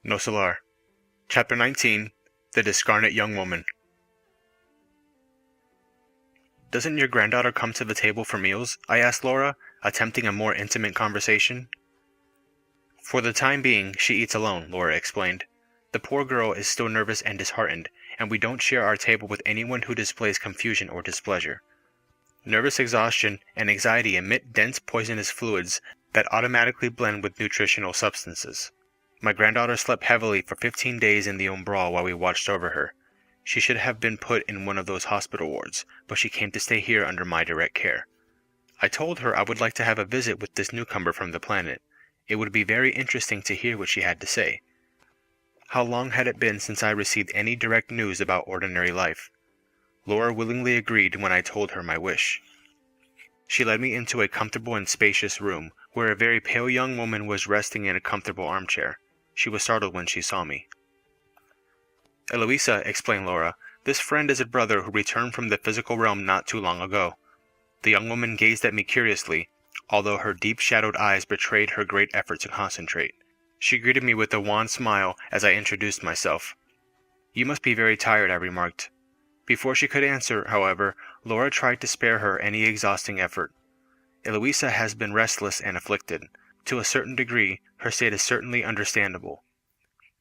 Nosso Lar. Chapter 19. The Discarnate Young Woman. "Doesn't your granddaughter come to the table for meals?" I asked Laura, attempting a more intimate conversation. "For the time being, she eats alone," Laura explained. "The poor girl is still nervous and disheartened, and we don't share our table with anyone who displays confusion or displeasure. Nervous exhaustion and anxiety emit dense poisonous fluids that automatically blend with nutritional substances. My granddaughter slept heavily for 15 days in the umbral while we watched over her. She should have been put in one of those hospital wards, but she came to stay here under my direct care. I told her I would like to have a visit with this newcomer from the planet. It would be very interesting to hear what she had to say. How long had it been since I received any direct news about ordinary life? Laura willingly agreed when I told her my wish. She led me into a comfortable and spacious room, where a very pale young woman was resting in a comfortable armchair. She was startled when she saw me. "Eloisa," explained Laura, "this friend is a brother who returned from the physical realm not too long ago." The young woman gazed at me curiously, although her deep-shadowed eyes betrayed her great effort to concentrate. She greeted me with a wan smile as I introduced myself. "You must be very tired," I remarked. Before she could answer, however, Laura tried to spare her any exhausting effort. "Eloisa has been restless and afflicted. To a certain degree, her state is certainly understandable.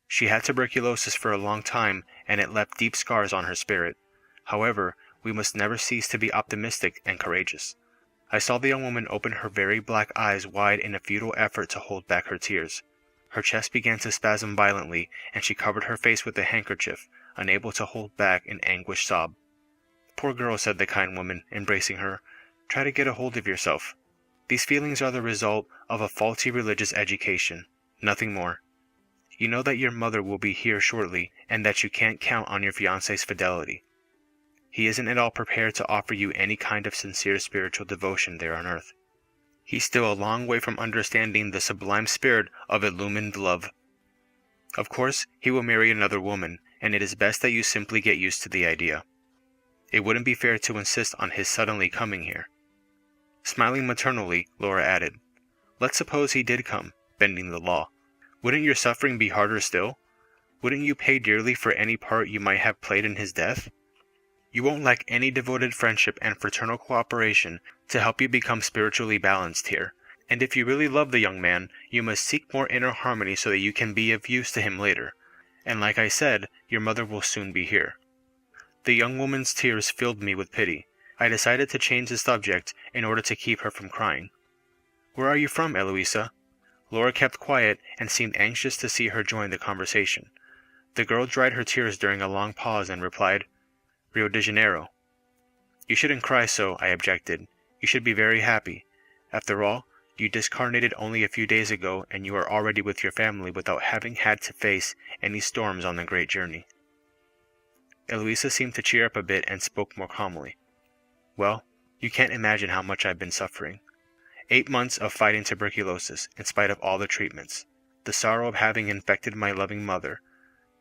She had tuberculosis for a long time, and it left deep scars on her spirit. However, we must never cease to be optimistic and courageous." I saw the young woman open her very black eyes wide in a futile effort to hold back her tears. Her chest began to spasm violently, and she covered her face with a handkerchief, unable to hold back an anguished sob. "Poor girl," said the kind woman, embracing her. "Try to get a hold of yourself. These feelings are the result of a faulty religious education, nothing more. You know that your mother will be here shortly, and that you can't count on your fiancé's fidelity. He isn't at all prepared to offer you any kind of sincere spiritual devotion there on earth. He's still a long way from understanding the sublime spirit of illumined love. Of course, he will marry another woman, and it is best that you simply get used to the idea. It wouldn't be fair to insist on his suddenly coming here." Smiling maternally, Laura added, "Let's suppose he did come, bending the law. Wouldn't your suffering be harder still? Wouldn't you pay dearly for any part you might have played in his death? You won't lack any devoted friendship and fraternal cooperation to help you become spiritually balanced here. And if you really love the young man, you must seek more inner harmony so that you can be of use to him later. And like I said, your mother will soon be here." The young woman's tears filled me with pity. I decided to change the subject in order to keep her from crying. "Where are you from, Eloisa?" Laura kept quiet and seemed anxious to see her join the conversation. The girl dried her tears during a long pause and replied, "Rio de Janeiro." "You shouldn't cry so," I objected. "You should be very happy. After all, you discarnated only a few days ago, and you are already with your family without having had to face any storms on the great journey." Eloisa seemed to cheer up a bit and spoke more calmly. "Well, you can't imagine how much I've been suffering. 8 months of fighting tuberculosis, in spite of all the treatments. The sorrow of having infected my loving mother.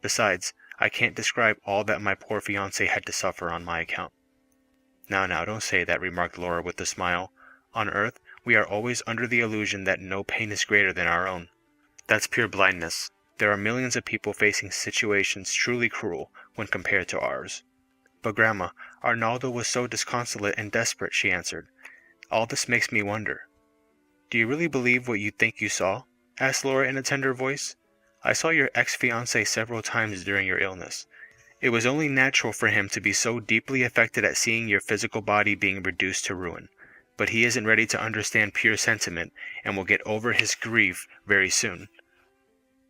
Besides, I can't describe all that my poor fiancé had to suffer on my account." Now, don't say that," remarked Laura with a smile. "On earth, we are always under the illusion that no pain is greater than our own. That's pure blindness. There are millions of people facing situations truly cruel when compared to ours." "But Grandma, Arnaldo was so disconsolate and desperate," she answered. "All this makes me wonder." "Do you really believe what you think you saw?" asked Laura in a tender voice. "I saw your ex-fiancé several times during your illness. It was only natural for him to be so deeply affected at seeing your physical body being reduced to ruin. But he isn't ready to understand pure sentiment, and will get over his grief very soon.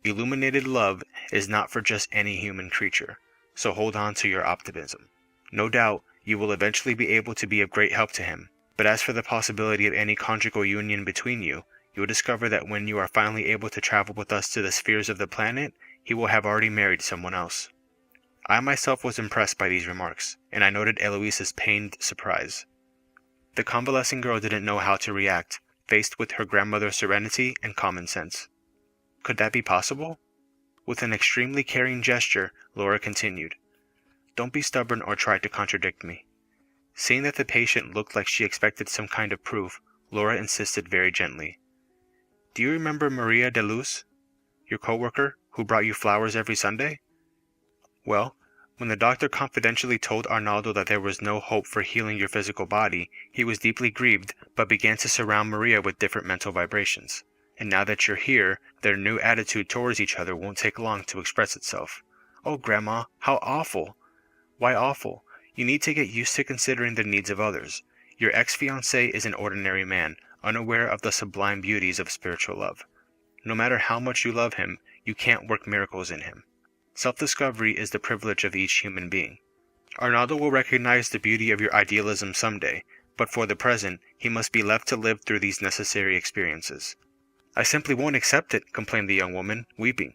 Illuminated love is not for just any human creature, so hold on to your optimism. No doubt, you will eventually be able to be of great help to him. But as for the possibility of any conjugal union between you, you will discover that when you are finally able to travel with us to the spheres of the planet, he will have already married someone else." I myself was impressed by these remarks, and I noted Eloisa's pained surprise. The convalescing girl didn't know how to react, faced with her grandmother's serenity and common sense. Could that be possible? With an extremely caring gesture, Laura continued, "Don't be stubborn or try to contradict me." Seeing that the patient looked like she expected some kind of proof, Laura insisted very gently. "Do you remember Maria de Luz, your co-worker, who brought you flowers every Sunday? Well, when the doctor confidentially told Arnaldo that there was no hope for healing your physical body, he was deeply grieved, but began to surround Maria with different mental vibrations. And now that you're here, their new attitude towards each other won't take long to express itself. Oh, Grandma, how awful! Why awful? You need to get used to considering the needs of others. Your ex-fiancé is an ordinary man, unaware of the sublime beauties of spiritual love. No matter how much you love him, you can't work miracles in him. Self-discovery is the privilege of each human being. Arnaldo will recognize the beauty of your idealism someday, but for the present, he must be left to live through these necessary experiences. I simply won't accept it, complained the young woman, weeping.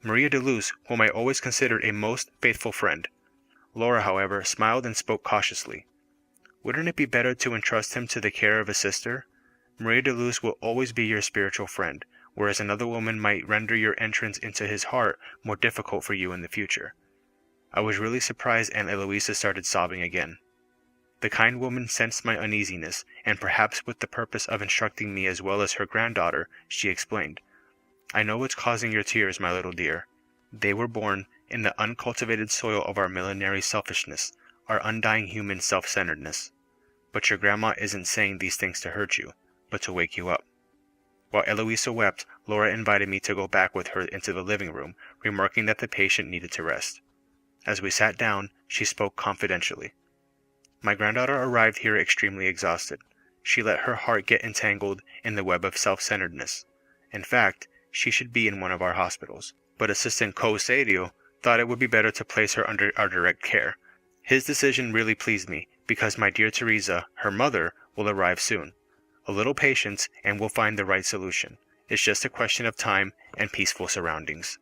Maria de Luz, whom I always considered a most faithful friend. Laura, however, smiled and spoke cautiously. Wouldn't it be better to entrust him to the care of a sister? Maria de Luz will always be your spiritual friend, whereas another woman might render your entrance into his heart more difficult for you in the future. I was really surprised Aunt Eloisa started sobbing again. The kind woman sensed my uneasiness, and perhaps with the purpose of instructing me as well as her granddaughter, she explained, I know what's causing your tears, my little dear. They were born in the uncultivated soil of our millenary selfishness, our undying human self-centeredness. But your grandma isn't saying these things to hurt you, but to wake you up. While Eloisa wept, Laura invited me to go back with her into the living room, remarking that the patient needed to rest. As we sat down, she spoke confidentially. My granddaughter arrived here extremely exhausted. She let her heart get entangled in the web of self-centeredness. In fact, she should be in one of our hospitals, but Assistant Co-Sadio thought it would be better to place her under our direct care. His decision really pleased me, because my dear Teresa, her mother, will arrive soon. A little patience, and we'll find the right solution. It's just a question of time and peaceful surroundings.